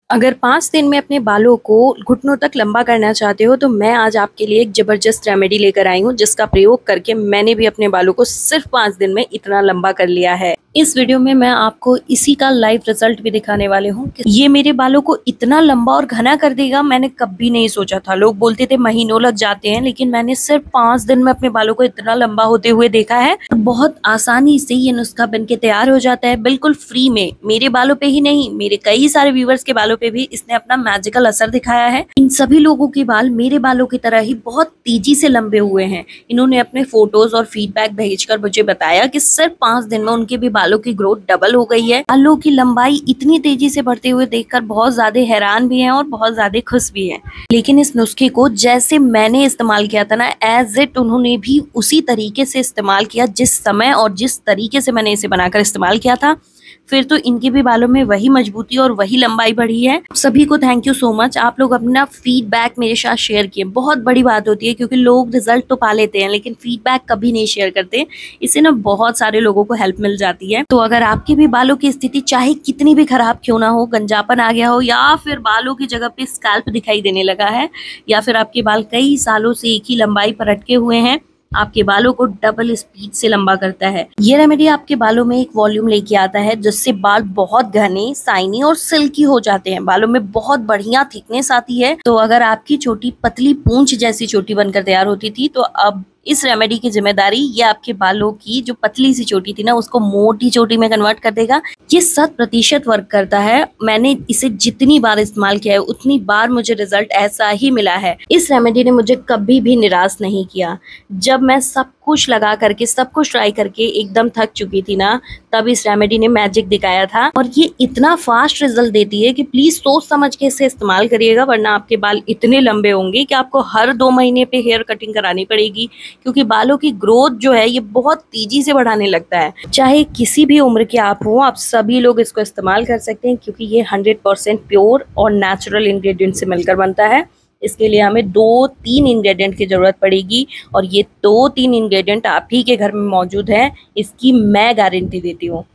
अगर 5 दिन में अपने बालों को घुटनों तक लंबा करना चाहते हो तो मैं आज आपके लिए एक ज़बरदस्त रेमेडी लेकर आई हूँ, जिसका प्रयोग करके मैंने भी अपने बालों को सिर्फ 5 दिन में इतना लंबा कर लिया है। इस वीडियो में मैं आपको इसी का लाइव रिजल्ट भी दिखाने वाले हूँ कि ये मेरे बालों को इतना लंबा और घना कर देगा, मैंने कभी नहीं सोचा था। लोग बोलते थे महीनों लग जाते हैं, लेकिन मैंने सिर्फ 5 दिन में अपने बालों को इतना लंबा होते हुए देखा है। बहुत आसानी से ये नुस्खा बनके तैयार हो जाता है, बिल्कुल फ्री में। मेरे बालों पे ही नहीं, मेरे कई सारे व्यूवर्स के बालों पे भी इसने अपना मैजिकल असर दिखाया है। इन सभी लोगों के बाल मेरे बालों की तरह ही बहुत तेजी से लंबे हुए हैं। इन्होंने अपने फोटोज और फीडबैक भेजकर मुझे बताया कि सिर्फ 5 दिन में उनके भी बालों की ग्रोथ डबल हो गई है। बालों की लंबाई इतनी तेजी से बढ़ते हुए देखकर बहुत ज्यादा हैरान भी हैं और बहुत ज्यादा खुश भी हैं। लेकिन इस नुस्खे को जैसे मैंने इस्तेमाल किया था ना, एज इट उन्होंने भी उसी तरीके से इस्तेमाल किया, जिस समय और जिस तरीके से मैंने इसे बनाकर इस्तेमाल किया था। फिर तो इनके भी बालों में वही मजबूती और वही लंबाई बढ़ी है। सभी को थैंक यू सो मच, आप लोग अपना फीडबैक मेरे साथ शेयर किए। बहुत बड़ी बात होती है, क्योंकि लोग रिजल्ट तो पा लेते हैं लेकिन फीडबैक कभी नहीं शेयर करते। इससे ना बहुत सारे लोगों को हेल्प मिल जाती है। तो अगर आपके भी बालों की स्थिति चाहे कितनी भी खराब क्यों ना हो, गंजापन आ गया हो, या फिर बालों की जगह पे स्कैल्प दिखाई देने लगा है, या फिर आपके बाल कई सालों से एक ही लंबाई पर अटके हुए हैं, आपके बालों को डबल स्पीड से लंबा करता है। ये रेमेडी आपके बालों में एक वॉल्यूम लेके आता है, जिससे बाल बहुत घने, शाइनी और सिल्की हो जाते हैं। बालों में बहुत बढ़िया थिकनेस आती है। तो अगर आपकी चोटी पतली पूंछ जैसी चोटी बनकर तैयार होती थी, तो अब इस रेमेडी की जिम्मेदारी ये आपके बालों की जो पतली सी चोटी थी ना, उसको मोटी चोटी में कन्वर्ट कर देगा। ये 100% वर्क करता है। मैंने इसे जितनी बार इस्तेमाल किया है उतनी बार मुझे रिजल्ट ऐसा ही मिला है। इस रेमेडी ने मुझे कभी भी निराश नहीं किया। जब मैं सब कुछ लगा करके, सब कुछ ट्राई करके एकदम थक चुकी थी ना, तब इस रेमेडी ने मैजिक दिखाया था। और ये इतना फास्ट रिजल्ट देती है कि प्लीज सोच समझ के इसे इस्तेमाल करिएगा, वरना आपके बाल इतने लंबे होंगे कि आपको हर 2 महीने पे हेयर कटिंग करानी पड़ेगी। क्योंकि बालों की ग्रोथ जो है ये बहुत तेजी से बढ़ाने लगता है। चाहे किसी भी उम्र के आप हो, आप सभी लोग इसको इस्तेमाल कर सकते हैं, क्योंकि ये 100% प्योर और नेचुरल इंग्रेडिएंट से मिलकर बनता है। इसके लिए हमें 2-3 इंग्रेडिएंट की ज़रूरत पड़ेगी, और ये 2-3 इंग्रेडिएंट आप ही के घर में मौजूद हैं, इसकी मैं गारंटी देती हूँ।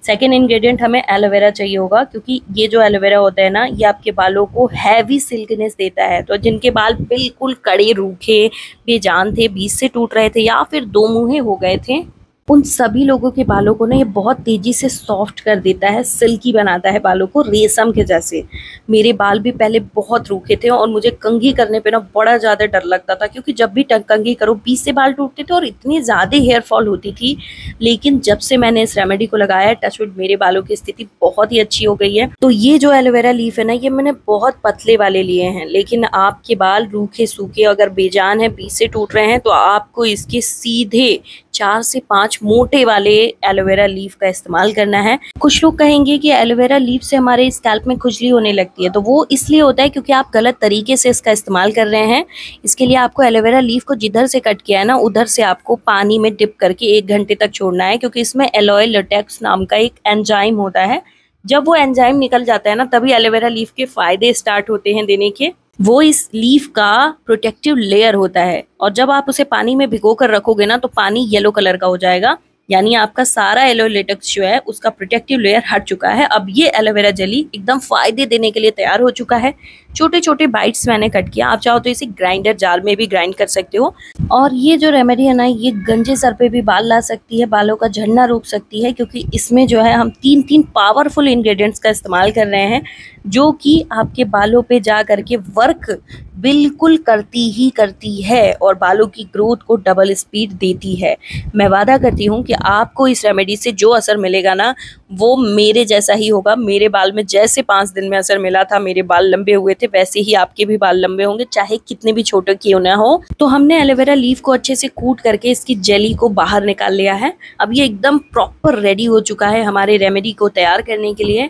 सेकेंड इंग्रेडिएंट हमें एलोवेरा चाहिए होगा, क्योंकि ये जो एलोवेरा होता है ना, ये आपके बालों को हैवी सिल्कनेस देता है। तो जिनके बाल बिल्कुल कड़े, रूखे, बेजान थे, बीच से टूट रहे थे, या फिर 2 मुँहे हो गए थे, उन सभी लोगों के बालों को ना ये बहुत तेजी से सॉफ्ट कर देता है, सिल्की बनाता है बालों को, रेशम के जैसे। मेरे बाल भी पहले बहुत रूखे थे और मुझे कंघी करने पे ना बड़ा ज़्यादा डर लगता था, क्योंकि जब भी कंघी करो बीच से बाल टूटते थे और इतनी ज़्यादा हेयर फॉल होती थी। लेकिन जब से मैंने इस रेमेडी को लगाया है, टचवुड, मेरे बालों की स्थिति बहुत ही अच्छी हो गई है। तो ये जो एलोवेरा लीफ है ना, ये मैंने बहुत पतले वाले लिए हैं, लेकिन आपके बाल रूखे सूखे अगर बेजान है, बीच से टूट रहे हैं, तो आपको इसके सीधे 4 से 5 मोटे वाले एलोवेरा लीफ का इस्तेमाल करना है। कुछ लोग कहेंगे कि एलोवेरा लीफ से हमारे स्कैल्प में खुजली होने लगती है, तो वो इसलिए होता है क्योंकि आप गलत तरीके से इसका इस्तेमाल कर रहे हैं। इसके लिए आपको एलोवेरा लीफ को जिधर से कट किया है ना, उधर से आपको पानी में डिप करके 1 घंटे तक छोड़ना है, क्योंकि इसमें एलोए लेटेक्स नाम का एक एंजाइम होता है। जब वो एंजाइम निकल जाता है ना, तभी एलोवेरा लीफ के फायदे स्टार्ट होते हैं देने के। वो इस लीफ का प्रोटेक्टिव लेयर होता है, और जब आप उसे पानी में भिगो कर रखोगे ना, तो पानी येलो कलर का हो जाएगा, यानी आपका सारा एलोए लेटेक्स जो है उसका प्रोटेक्टिव लेयर हट चुका है। अब ये एलोवेरा जेली एकदम फायदे देने के लिए तैयार हो चुका है। छोटे छोटे बाइट्स मैंने कट किया, आप चाहो तो इसे ग्राइंडर जार में भी ग्राइंड कर सकते हो। और ये जो रेमेडी है ना, ये गंजे सर पे भी बाल ला सकती है, बालों का झड़ना रोक सकती है, क्योंकि इसमें जो है हम 3 पावरफुल इंग्रेडिएंट्स का इस्तेमाल कर रहे हैं, जो कि आपके बालों पे जा करके वर्क बिल्कुल करती ही करती है और बालों की ग्रोथ को डबल स्पीड देती है। मैं वादा करती हूँ कि आपको इस रेमेडी से जो असर मिलेगा ना, वो मेरे जैसा ही होगा। मेरे बाल में जैसे 5 दिन में असर मिला था, मेरे बाल लंबे हुए थे, वैसे ही आपके भी बाल लंबे होंगे, चाहे कितने भी छोटे क्यों ना हो। तो हमने एलोवेरा लीफ को अच्छे से कूट करके इसकी जेली को बाहर निकाल लिया है। अब ये एकदम प्रॉपर रेडी हो चुका है हमारे रेमेडी को तैयार करने के लिए।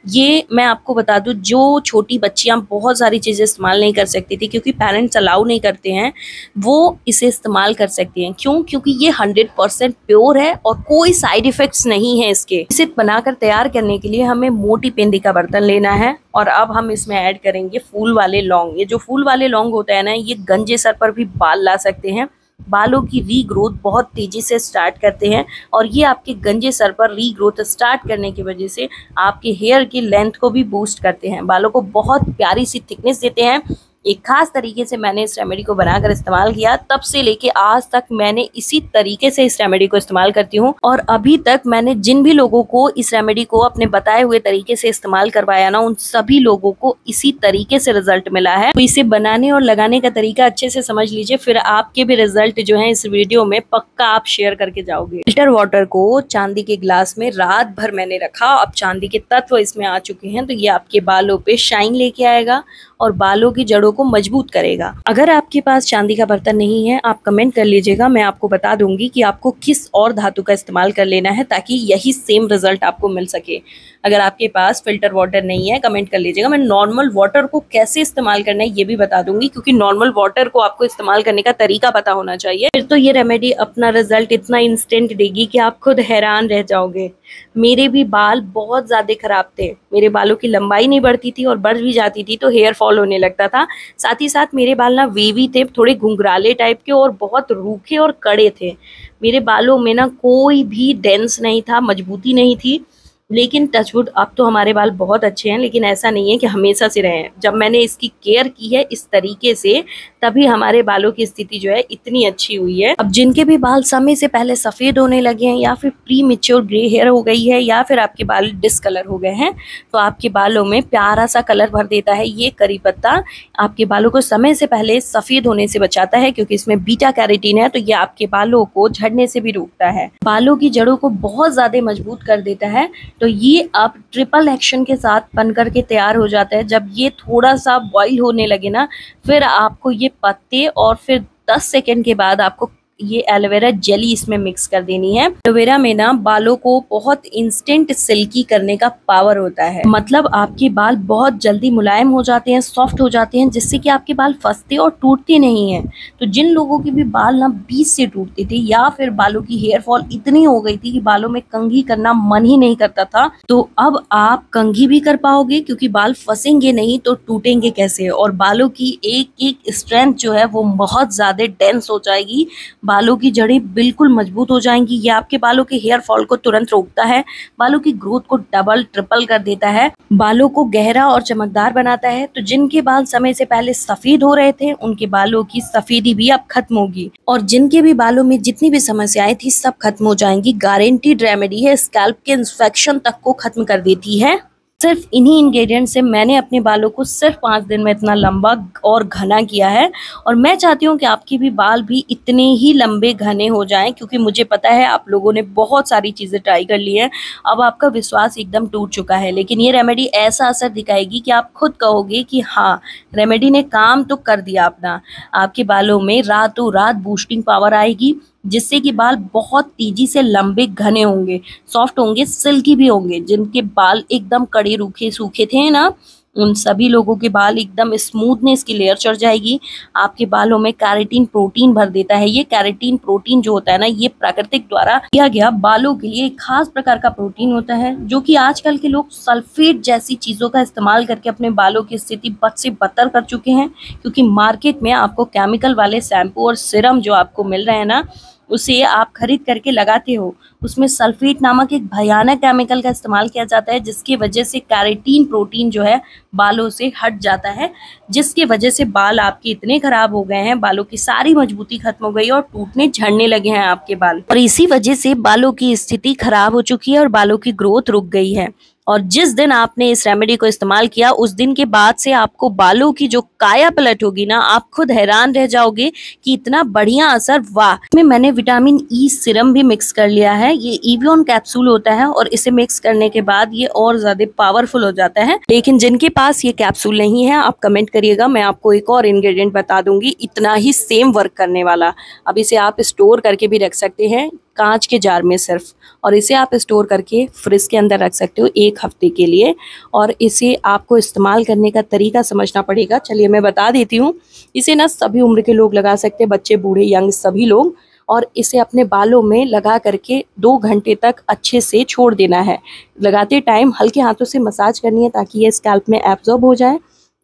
ये मैं आपको बता दूं, जो छोटी बच्चियां बहुत सारी चीज़ें इस्तेमाल नहीं कर सकती थी, क्योंकि पेरेंट्स अलाउ नहीं करते हैं, वो इसे इस्तेमाल कर सकती हैं। क्यों? क्योंकि ये 100% प्योर है और कोई साइड इफेक्ट्स नहीं है इसके। इसे बनाकर तैयार करने के लिए हमें मोटी पेंदी का बर्तन लेना है, और अब हम इसमें ऐड करेंगे फूल वाले लौंग। ये जो फूल वाले लौंग होता है ना, ये गंजे सर पर भी बाल ला सकते हैं। बालों की रीग्रोथ बहुत तेजी से स्टार्ट करते हैं और ये आपके गंजे सर पर रीग्रोथ स्टार्ट करने की वजह से आपके हेयर की लेंथ को भी बूस्ट करते हैं, बालों को बहुत प्यारी सी थिकनेस देते हैं। एक खास तरीके से मैंने इस रेमेडी को बनाकर इस्तेमाल किया, तब से लेके आज तक मैंने इसी तरीके से इस रेमेडी को इस्तेमाल करती हूँ और अभी तक मैंने जिन भी लोगों को इस रेमेडी को अपने बताए हुए तरीके से इस्तेमाल करवाया ना, उन सभी लोगों को इसी तरीके से रिजल्ट मिला है। तो इसे बनाने और लगाने का तरीका अच्छे से समझ लीजिए, फिर आपके भी रिजल्ट जो है इस वीडियो में पक्का आप शेयर करके जाओगे। फिल्टर वाटर को चांदी के ग्लास में रात भर मैंने रखा, अब चांदी के तत्व इसमें आ चुके हैं, तो ये आपके बालों पे शाइन लेके आएगा और बालों की जड़ों को मजबूत करेगा। अगर आपके पास चांदी का बर्तन नहीं है, आप कमेंट कर लीजिएगा, मैं आपको बता दूंगी कि आपको किस और धातु का इस्तेमाल कर लेना है ताकि यही सेम रिजल्ट आपको मिल सके। अगर आपके पास फिल्टर वाटर नहीं है, कमेंट कर लीजिएगा, मैं नॉर्मल वाटर को कैसे इस्तेमाल करना है ये भी बता दूंगी, क्योंकि नॉर्मल वाटर को आपको इस्तेमाल करने का तरीका पता होना चाहिए। फिर तो ये रेमेडी अपना रिजल्ट इतना इंस्टेंट देगी कि आप खुद हैरान रह जाओगे। मेरे भी बाल बहुत ज्यादा खराब थे, मेरे बालों की लंबाई नहीं बढ़ती थी और बढ़ भी जाती थी तो हेयर फॉल होने लगता था। साथ ही साथ मेरे बाल ना वेवी थे, थोड़े घुंघराले टाइप के और बहुत रूखे और कड़े थे। मेरे बालों में ना कोई भी डेंस नहीं था, मजबूती नहीं थी। लेकिन टचवुड अब तो हमारे बाल बहुत अच्छे हैं, लेकिन ऐसा नहीं है कि हमेशा से रहे हैं। जब मैंने इसकी केयर की है इस तरीके से, तभी हमारे बालों की स्थिति जो है इतनी अच्छी हुई है। अब जिनके भी बाल समय से पहले सफ़ेद होने लगे हैं या फिर प्री मेच्योर ग्रे हेयर हो गई है या फिर आपके बाल डिसकलर हो गए हैं, तो आपके बालों में प्यारा सा कलर भर देता है ये करी पत्ता। आपके बालों को समय से पहले सफ़ेद होने से बचाता है, क्योंकि इसमें बीटा कैरोटीन है, तो ये आपके बालों को झड़ने से भी रोकता है। बालों की जड़ों को बहुत ज़्यादा मजबूत कर देता है। तो ये अब ट्रिपल एक्शन के साथ बन करके तैयार हो जाता है। जब ये थोड़ा सा बॉईल होने लगे ना, फिर आपको ये पत्ते और फिर 10 सेकंड के बाद आपको ये एलोवेरा जेली इसमें मिक्स कर देनी है। एलोवेरा में ना बालों को बहुत इंस्टेंट सिल्की करने का पावर होता है, मतलब आपके बाल बहुत जल्दी मुलायम हो जाते हैं, सॉफ्ट हो जाते हैं, जिससे कि आपके बाल फंसते और टूटते नहीं हैं। तो जिन लोगों के भी बाल ना बीच से टूटते थे या फिर बालों की हेयर फॉल इतनी हो गई थी कि बालों में कंघी करना मन ही नहीं करता था, तो अब आप कंघी भी कर पाओगे, क्योंकि बाल फंसेंगे नहीं तो टूटेंगे कैसे। और बालों की एक एक स्ट्रेंथ जो है वो बहुत ज्यादा डेंस हो जाएगी, बालों की जड़ें बिल्कुल मजबूत हो जाएंगी। ये आपके बालों के हेयर फॉल को तुरंत रोकता है, बालों की ग्रोथ को डबल ट्रिपल कर देता है, बालों को गहरा और चमकदार बनाता है। तो जिनके बाल समय से पहले सफेद हो रहे थे, उनके बालों की सफेदी भी अब खत्म होगी और जिनके भी बालों में जितनी भी समस्याएं थी सब खत्म हो जाएंगी। गारंटीड रेमेडी है, स्कैल्प के इन्फेक्शन तक को खत्म कर देती है। सिर्फ इन्हीं इंग्रेडिएंट से मैंने अपने बालों को सिर्फ 5 दिन में इतना लंबा और घना किया है और मैं चाहती हूँ कि आपके भी बाल भी इतने ही लंबे घने हो जाएं, क्योंकि मुझे पता है आप लोगों ने बहुत सारी चीज़ें ट्राई कर ली है, अब आपका विश्वास एकदम टूट चुका है। लेकिन ये रेमेडी ऐसा असर दिखाएगी कि आप खुद कहोगे कि हाँ, रेमेडी ने काम तो कर दिया अपना। आपके बालों में रातों रात बूस्टिंग पावर आएगी, जिससे कि बाल बहुत तेजी से लंबे घने होंगे, सॉफ्ट होंगे, सिल्की भी होंगे। जिनके बाल एकदम कड़े रूखे सूखे थे ना, उन सभी लोगों के बाल एकदम स्मूथनेस की लेयर चढ़ जाएगी। आपके बालों में कैरेटीन प्रोटीन भर देता है। ये कैरेटीन प्रोटीन जो होता है ना, ये प्राकृतिक द्वारा किया गया बालों के लिए एक खास प्रकार का प्रोटीन होता है, जो कि आजकल के लोग सल्फेट जैसी चीजों का इस्तेमाल करके अपने बालों की स्थिति बद से बदतर कर चुके हैं। क्योंकि मार्केट में आपको केमिकल वाले शैम्पू और सिरम जो आपको मिल रहे हैं ना, उसे आप खरीद करके लगाते हो, उसमें सल्फेट नामक एक भयानक केमिकल का इस्तेमाल किया जाता है, जिसकी वजह से कैरेटीन प्रोटीन जो है बालों से हट जाता है, जिसकी वजह से बाल आपके इतने खराब हो गए हैं, बालों की सारी मजबूती खत्म हो गई और टूटने झड़ने लगे हैं आपके बाल। और इसी वजह से बालों की स्थिति खराब हो चुकी है और बालों की ग्रोथ रुक गई है। और जिस दिन आपने इस रेमेडी को इस्तेमाल किया, उस दिन के बाद से आपको बालों की जो काया पलट होगी ना, आप खुद हैरान रह जाओगे कि इतना बढ़िया असर, वाह। इसमें मैंने विटामिन ई सीरम भी मिक्स कर लिया है। ये इवियन कैप्सूल होता है और इसे मिक्स करने के बाद ये और ज्यादा पावरफुल हो जाता है। लेकिन जिनके पास ये कैप्सूल नहीं है, आप कमेंट करिएगा, मैं आपको एक और इंग्रेडिएंट बता दूंगी इतना ही सेम वर्क करने वाला। अब इसे आप स्टोर करके भी रख सकते हैं कांच के जार में सिर्फ, और इसे आप स्टोर करके फ्रिज के अंदर रख सकते हो 1 हफ्ते के लिए। और इसे आपको इस्तेमाल करने का तरीका समझना पड़ेगा। चलिए मैं बता देती हूँ। इसे ना सभी उम्र के लोग लगा सकते हैं, बच्चे, बूढ़े, यंग, सभी लोग। और इसे अपने बालों में लगा करके 2 घंटे तक अच्छे से छोड़ देना है। लगाते टाइम हल्के हाथों से मसाज करनी है ताकि ये स्कैल्प में एब्जॉर्ब हो जाए।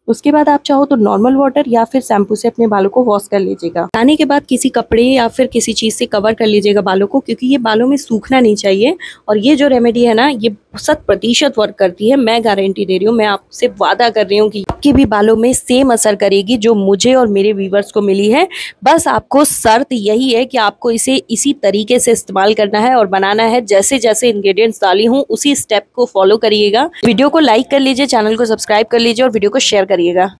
उसके बाद आप चाहो तो नॉर्मल वाटर या फिर शैम्पू से अपने बालों को वॉश कर लीजिएगा। नहाने के बाद किसी कपड़े या फिर किसी चीज़ से कवर कर लीजिएगा बालों को, क्योंकि ये बालों में सूखना नहीं चाहिए। और ये जो रेमेडी है ना, ये 100% वर्क करती है, मैं गारंटी दे रही हूँ, मैं आपसे वादा कर रही हूँ कि आपके भी बालों में सेम असर करेगी जो मुझे और मेरे व्यूवर्स को मिली है। बस आपको शर्त यही है कि आपको इसे इसी तरीके से इस्तेमाल करना है और बनाना है। जैसे जैसे इंग्रेडिएंट्स डाली हूँ उसी स्टेप को फॉलो करिएगा। वीडियो को लाइक कर लीजिए, चैनल को सब्सक्राइब कर लीजिए और वीडियो को शेयर करिएगा।